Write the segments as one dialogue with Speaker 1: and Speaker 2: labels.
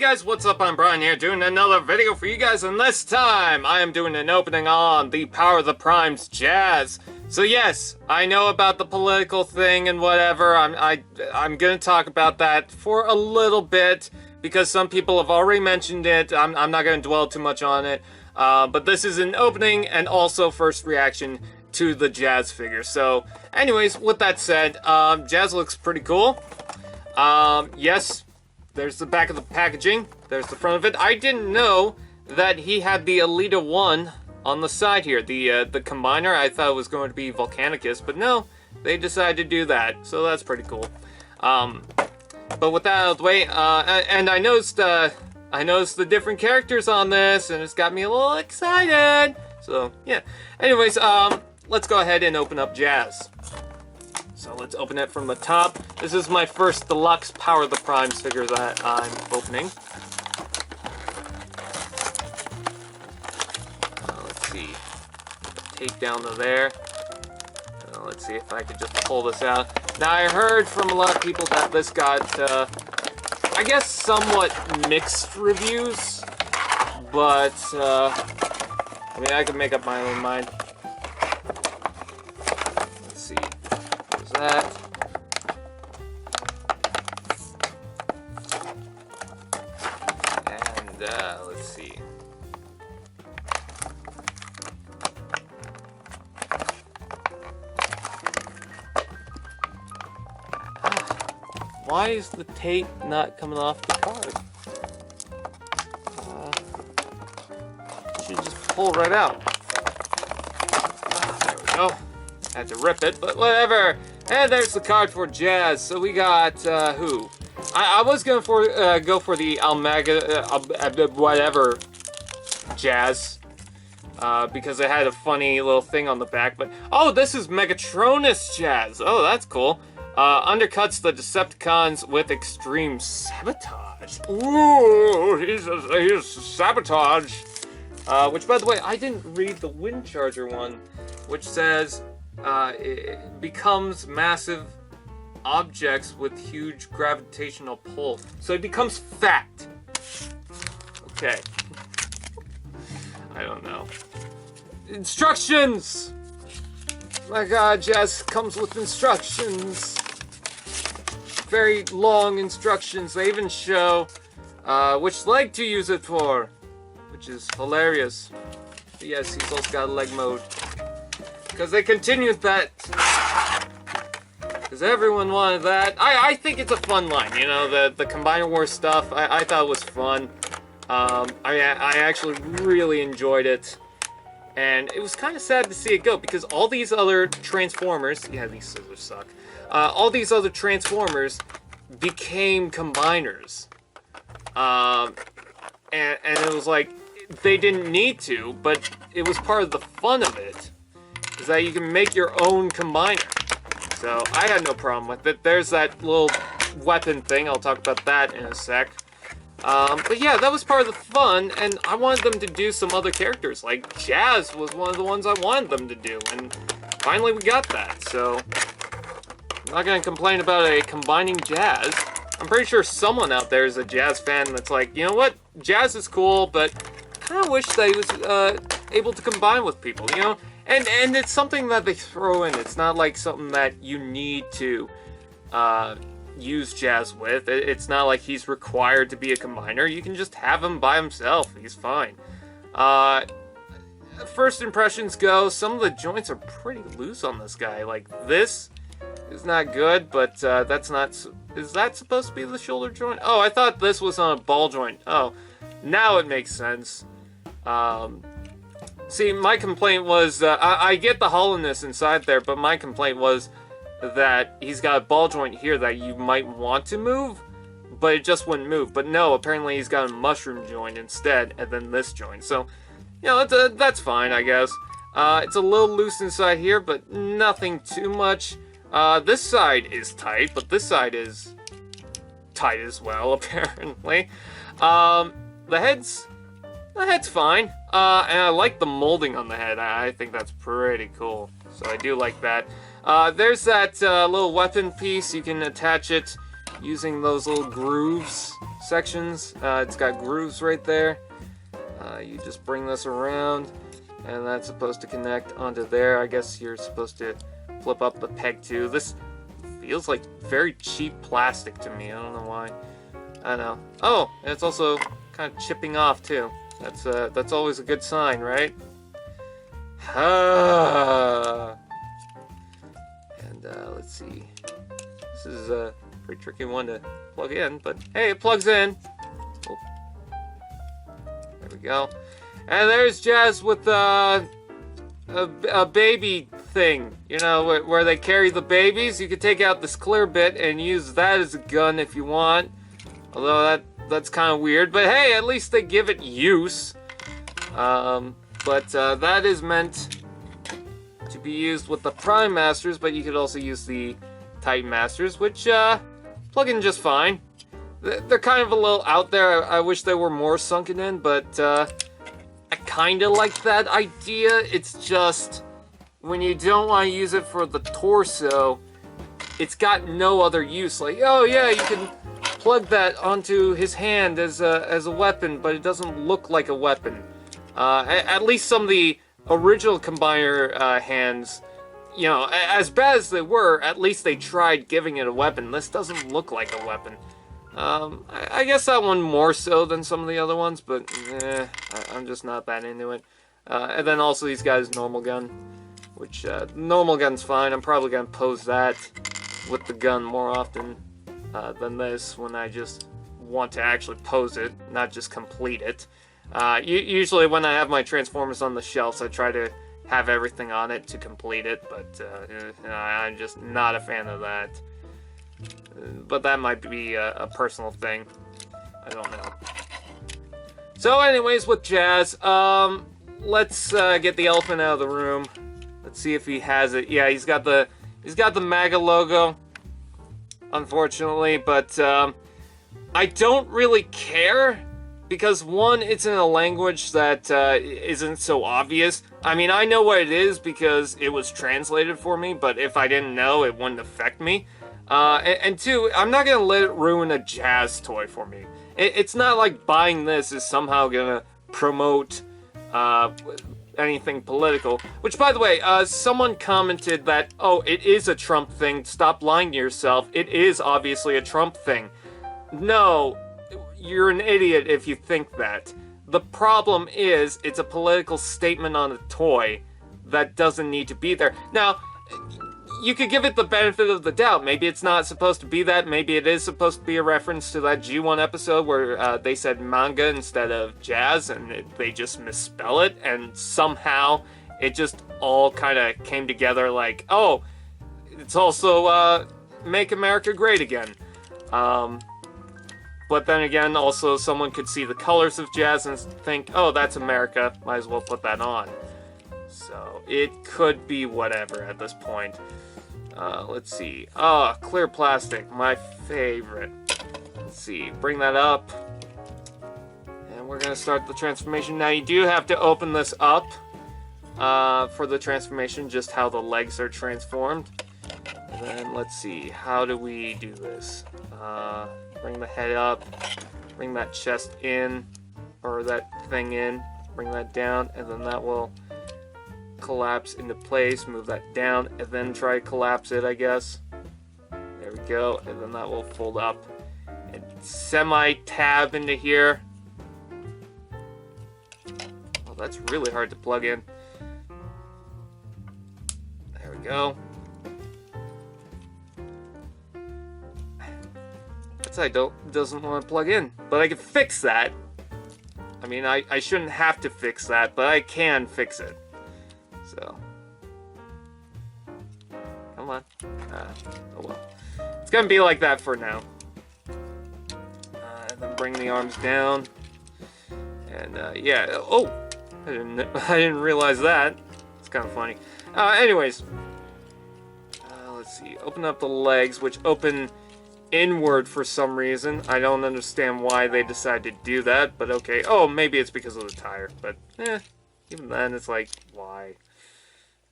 Speaker 1: guys, what's up? I'm Brian here doing another video for you guys, and this time I am doing an opening on the Power of the Primes Jazz. So yes, I know about the political thing and whatever. I'm gonna talk about that for a little bit because some people have already mentioned it. I'm not gonna dwell too much on it. But this is an opening and also first reaction to the Jazz figure. So anyways, with that said, Jazz looks pretty cool. Yes. There's the back of the packaging. There's the front of it. I didn't know that he had the Elita 1 on the side here. The combiner, I thought it was going to be Volcanicus, but no, they decided to do that. So that's pretty cool. But with that out of the way, and I noticed the different characters on this, and it's got me a little excited. So yeah. Anyways, let's go ahead and open up Jazz. So let's open it from the top. This is my first Deluxe Power of the Primes figure that I'm opening. Let's see. Tape down to there. Let's see if I can just pull this out. Now I heard from a lot of people that this got, I guess, somewhat mixed reviews. But, I mean, I can make up my own mind. That. And let's see. Why is the tape not coming off the card? Should just pull right out. There we go. Had to rip it, but whatever. And there's the card for Jazz. So we got, who? I was going to go for the Almaga, whatever, Jazz. Because it had a funny little thing on the back. But, oh, this is Megatronus Jazz. Oh, that's cool. Undercuts the Decepticons with extreme sabotage. Ooh, he's sabotage. Which, by the way, I didn't read the Wind Charger one, which says... it becomes massive objects with huge gravitational pull. So it becomes fat. Okay. I don't know. Instructions! My god, Jazz comes with instructions. Very long instructions. They even show which leg to use it for, which is hilarious. But yes, he's also got leg mode. Because they continued that. Because everyone wanted that. I think it's a fun line, you know, the Combiner Wars stuff. I thought it was fun. I actually really enjoyed it. And it was kind of sad to see it go, because all these other Transformers, yeah, these scissors suck. All these other Transformers became Combiners. And it was like, they didn't need to, but it was part of the fun of it. Is that you can make your own combiner. So I had no problem with it. There's that little weapon thing. I'll talk about that in a sec. But yeah, that was part of the fun, and I wanted them to do some other characters. Like Jazz was one of the ones I wanted them to do, and finally we got that. So I'm not gonna complain about a combining Jazz. I'm pretty sure someone out there is a Jazz fan that's like, you know what, Jazz is cool, but I kind of wish that he was able to combine with people, you know. And it's something that they throw in. It's not like something that you need to use Jazz with. It's not like he's required to be a combiner. You can just have him by himself. He's fine. First impressions go, some of the joints are pretty loose on this guy. Like, this is not good, but that's not... Is that supposed to be the shoulder joint? Oh, I thought this was on a ball joint. Oh, now it makes sense. See, my complaint was, I get the hollowness inside there, but my complaint was that he's got a ball joint here that you might want to move, but it just wouldn't move. But no, apparently he's got a mushroom joint instead, and then this joint. So, you know, that's fine, I guess. It's a little loose inside here, but nothing too much. This side is tight, but this side is tight as well, apparently. The head's fine. And I like the molding on the head. I think that's pretty cool. So I do like that. There's that little weapon piece. You can attach it using those little grooves sections. It's got grooves right there. You just bring this around, and that's supposed to connect onto there. I guess you're supposed to flip up the peg too. This feels like very cheap plastic to me. I don't know why. I don't know. Oh, and it's also kind of chipping off too. That's always a good sign, right? And let's see. This is a pretty tricky one to plug in, but hey, it plugs in. Oh. There we go. And there's Jazz with a baby thing, you know, where they carry the babies. You could take out this clear bit and use that as a gun if you want. Although that's kind of weird, but hey, at least they give it use. But that is meant to be used with the Prime Masters, but you could also use the Titan Masters, which plug in just fine. They're kind of a little out there. I wish they were more sunken in, but I kind of like that idea. It's just when you don't want to use it for the torso, it's got no other use. Like, oh yeah, you can plug that onto his hand as a weapon, but it doesn't look like a weapon. At least some of the original Combiner hands, you know, as bad as they were, at least they tried giving it a weapon. This doesn't look like a weapon. I guess that one more so than some of the other ones, but I'm just not that into it. And then also he's got his normal gun, which normal gun's fine. I'm probably gonna pose that with the gun more often than this when I just want to actually pose it, not just complete it. Usually when I have my Transformers on the shelves, I try to have everything on it to complete it, but I'm just not a fan of that. But that might be a personal thing. I don't know. So anyways, with Jazz, let's get the elephant out of the room. Let's see if he has it. Yeah, he's got the MAGA logo, unfortunately, but I don't really care because one, it's in a language that isn't so obvious. I mean, I know what it is because it was translated for me, but if I didn't know, it wouldn't affect me. And two, I'm not gonna let it ruin a Jazz toy for me. It's not like buying this is somehow gonna promote anything political. Which, by the way, someone commented that, oh, it is a Trump thing. Stop lying to yourself. It is obviously a Trump thing. No, you're an idiot if you think that. The problem is, it's a political statement on a toy that doesn't need to be there. Now, you could give it the benefit of the doubt. Maybe it's not supposed to be that. Maybe it is supposed to be a reference to that G1 episode where they said manga instead of Jazz, and they just misspell it, and somehow it just all kind of came together like, oh, it's also Make America Great Again. But then again, also someone could see the colors of Jazz and think, oh, that's America, might as well put that on. So it could be whatever at this point. Let's see. Oh, clear plastic, my favorite. Let's see, bring that up. And we're gonna start the transformation. Now you do have to open this up for the transformation, just how the legs are transformed. And then let's see, how do we do this? Bring the head up, bring that chest in, or that thing in, bring that down, and then that will collapse into place. Move that down, and then try to collapse it, I guess. There we go, and then that will fold up and semi-tab into here. Oh, that's really hard to plug in. There we go. Doesn't want to plug in, but I can fix that. I mean, I shouldn't have to fix that, but I can fix it. So, come on. Oh well. It's gonna be like that for now. And then bring the arms down. And yeah. Oh, I didn't realize that. It's kind of funny. Anyways, let's see. Open up the legs, which open inward for some reason. I don't understand why they decided to do that, but okay. Oh, maybe it's because of the tire, but even then it's like, why?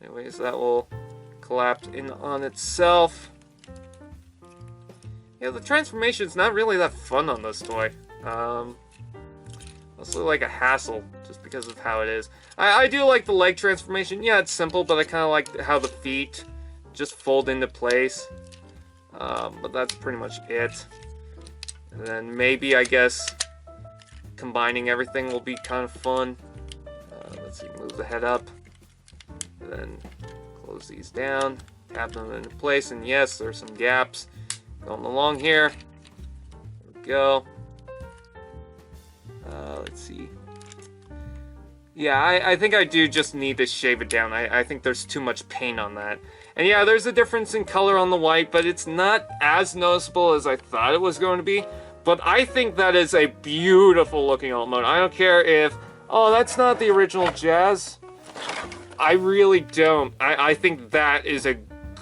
Speaker 1: Anyways, that will collapse in on itself. Yeah, the transformation's not really that fun on this toy. Mostly like a hassle, just because of how it is. I do like the leg transformation. Yeah, it's simple, but I kind of like how the feet just fold into place. But that's pretty much it. And then maybe, I guess, combining everything will be kind of fun. Let's see, move the head up. And then close these down, tap them into place, and yes, there's some gaps going along here. There we go. Let's see. Yeah, I think I do just need to shave it down. I think there's too much paint on that. And yeah, there's a difference in color on the white, but it's not as noticeable as I thought it was going to be. But I think that is a beautiful looking Autobot. I don't care if, oh, that's not the original Jazz. I really don't. I think that is a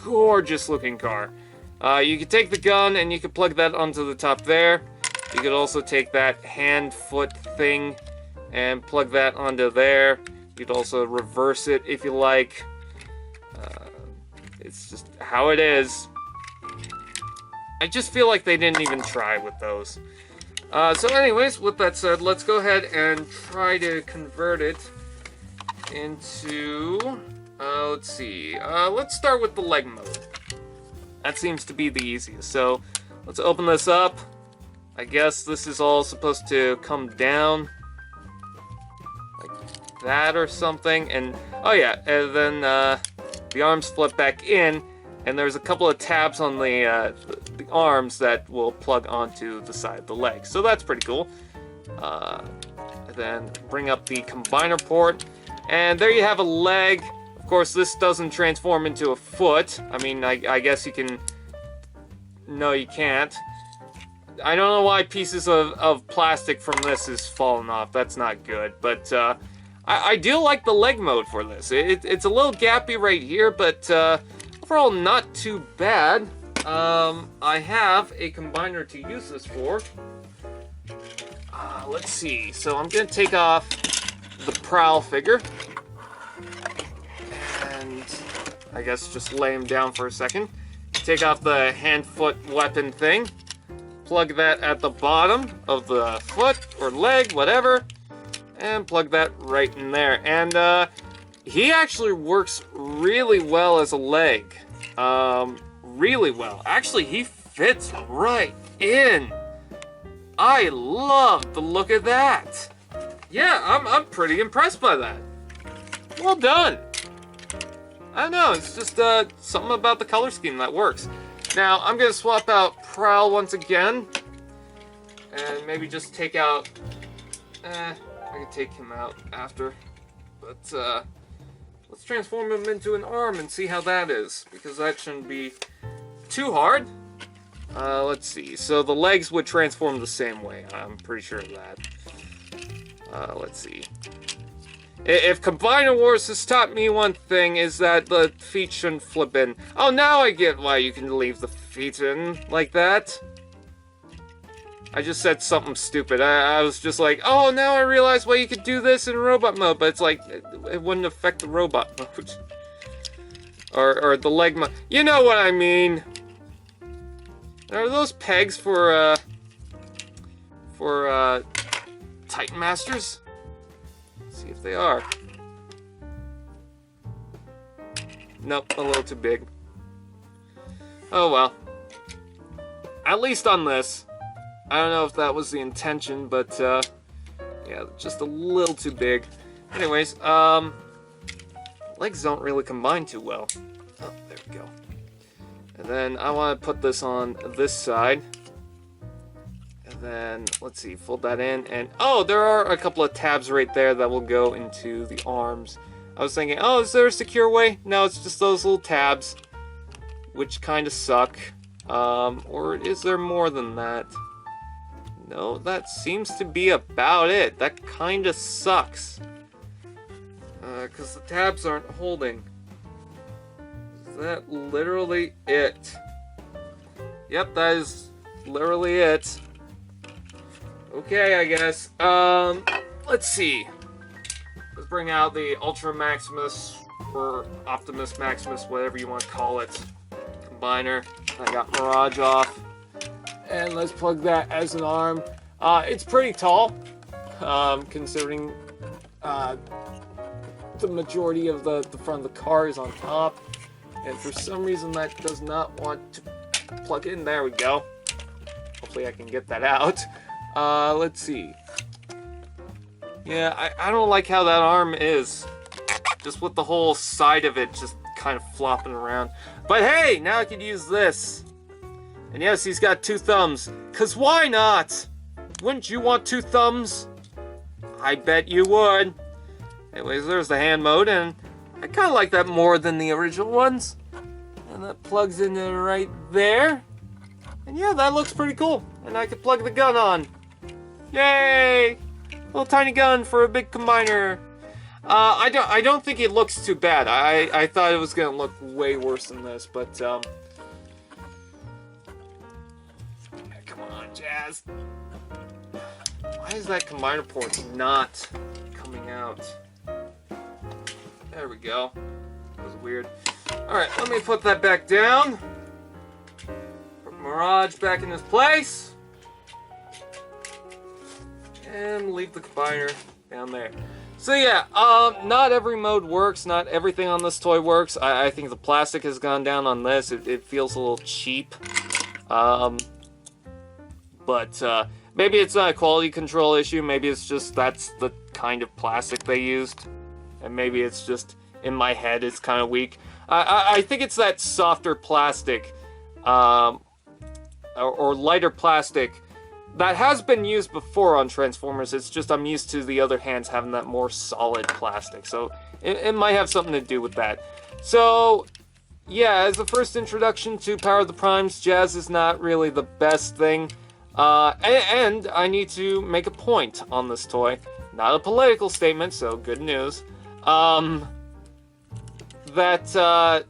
Speaker 1: gorgeous looking car. You could take the gun and you could plug that onto the top there. You could also take that hand-foot thing and plug that onto there. You could also reverse it if you like. It's just how it is. I just feel like they didn't even try with those. So anyways, with that said, let's go ahead and try to convert it into... let's see. Let's start with the leg mode. That seems to be the easiest. So let's open this up. I guess this is all supposed to come down like that or something. And oh yeah, and then the arms flip back in, and there's a couple of tabs on the arms that will plug onto the side of the leg. So that's pretty cool. And then bring up the combiner port, and there you have a leg. Of course, this doesn't transform into a foot. I mean, I guess you can... No, you can't. I don't know why pieces of plastic from this is falling off. That's not good. But I do like the leg mode for this. It's a little gappy right here, but overall not too bad. I have a combiner to use this for. Let's see. So I'm going to take off the Prowl figure. And I guess just lay him down for a second. Take off the hand-foot weapon thing. Plug that at the bottom of the foot or leg, whatever. And plug that right in there. And he actually works really well as a leg. Really well. Actually, he fits right in. I love the look of that. Yeah, I'm pretty impressed by that. Well done. I don't know, it's just something about the color scheme that works. Now, I'm going to swap out Prowl once again. And maybe just take out... I can take him out after. But, let's transform him into an arm and see how that is. Because that shouldn't be too hard. Let's see. So the legs would transform the same way. I'm pretty sure of that. Let's see. If Combiner Wars has taught me one thing, is that the feet shouldn't flip in. Oh, now I get why you can leave the feet in like that. I just said something stupid. I was just like, oh, now I realize why you could do this in robot mode, but it's like, it wouldn't affect the robot mode. Or the leg mode. You know what I mean. Are those pegs for Titan Masters? See if they are. Nope, a little too big. Oh well. At least on this. I don't know if that was the intention, but yeah, just a little too big. Anyways, legs don't really combine too well. Oh, there we go. And then I want to put this on this side. And then, let's see, fold that in, and oh, there are a couple of tabs right there that will go into the arms. I was thinking, oh, is there a secure way? No, it's just those little tabs, which kind of suck. Or is there more than that? No, that seems to be about it. That kind of sucks. Because the tabs aren't holding. Is that literally it? Yep, that is literally it. Okay, I guess. Let's see. Let's bring out the Ultra Maximus, or Optimus Maximus, whatever you want to call it. Combiner. I got Mirage off. And let's plug that as an arm. It's pretty tall, considering the majority of the front of the car is on top. And for some reason that does not want to plug in. There we go. Hopefully I can get that out. Let's see. Yeah, I don't like how that arm is. Just with the whole side of it just kind of flopping around. But hey, now I can use this. And yes, he's got 2 thumbs. 'Cause why not? Wouldn't you want 2 thumbs? I bet you would. Anyways, there's the hand mode, and I kind of like that more than the original ones. And that plugs in right there. And yeah, that looks pretty cool. And I can plug the gun on. Yay! Little tiny gun for a big combiner. I don't think it looks too bad. I thought it was gonna look way worse than this, but come on, Jazz. Why is that combiner port not coming out? There we go. That was weird. Alright, let me put that back down. Put Mirage back in his place. And leave the combiner down there. So yeah, not every mode works. Not everything on this toy works. I think the plastic has gone down on this. It feels a little cheap. But maybe it's not a quality control issue. Maybe it's just that's the kind of plastic they used. And maybe it's just, in my head, it's kind of weak. I think it's that softer plastic, or lighter plastic, that has been used before on Transformers. It's just I'm used to the other hands having that more solid plastic. So it might have something to do with that. So yeah, as a first introduction to Power of the Primes, Jazz is not really the best thing. And I need to make a point on this toy. Not a political statement, so good news. That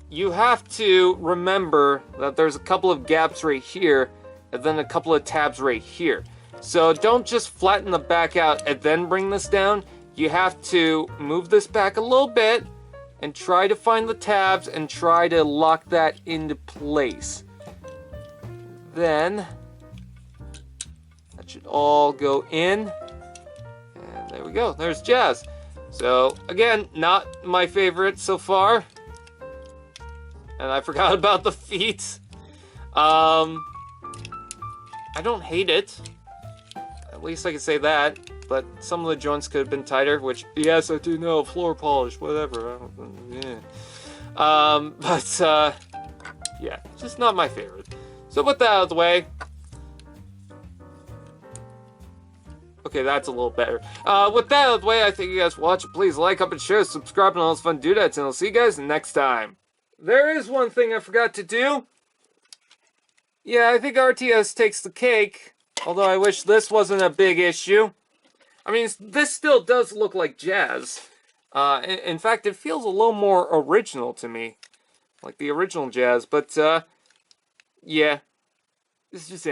Speaker 1: you have to remember that there's a couple of gaps right here, and then a couple of tabs right here. So don't just flatten the back out and then bring this down. You have to move this back a little bit and try to find the tabs and try to lock that into place. Then that should all go in. And there we go. There's Jazz. So again, not my favorite so far. And I forgot about the feet. I don't hate it. At least I can say that. But some of the joints could have been tighter, which, yes, I do know, floor polish, whatever. Yeah, just not my favorite. So with that out of the way. Okay, that's a little better. With that out of the way, I thank you guys for watching. Please like, up, and share, subscribe, and all those fun doodads, and I'll see you guys next time. There is one thing I forgot to do. Yeah, I think RTS takes the cake, although I wish this wasn't a big issue. I mean, this still does look like Jazz. In fact, it feels a little more original to me, like the original Jazz, but, yeah, it's just,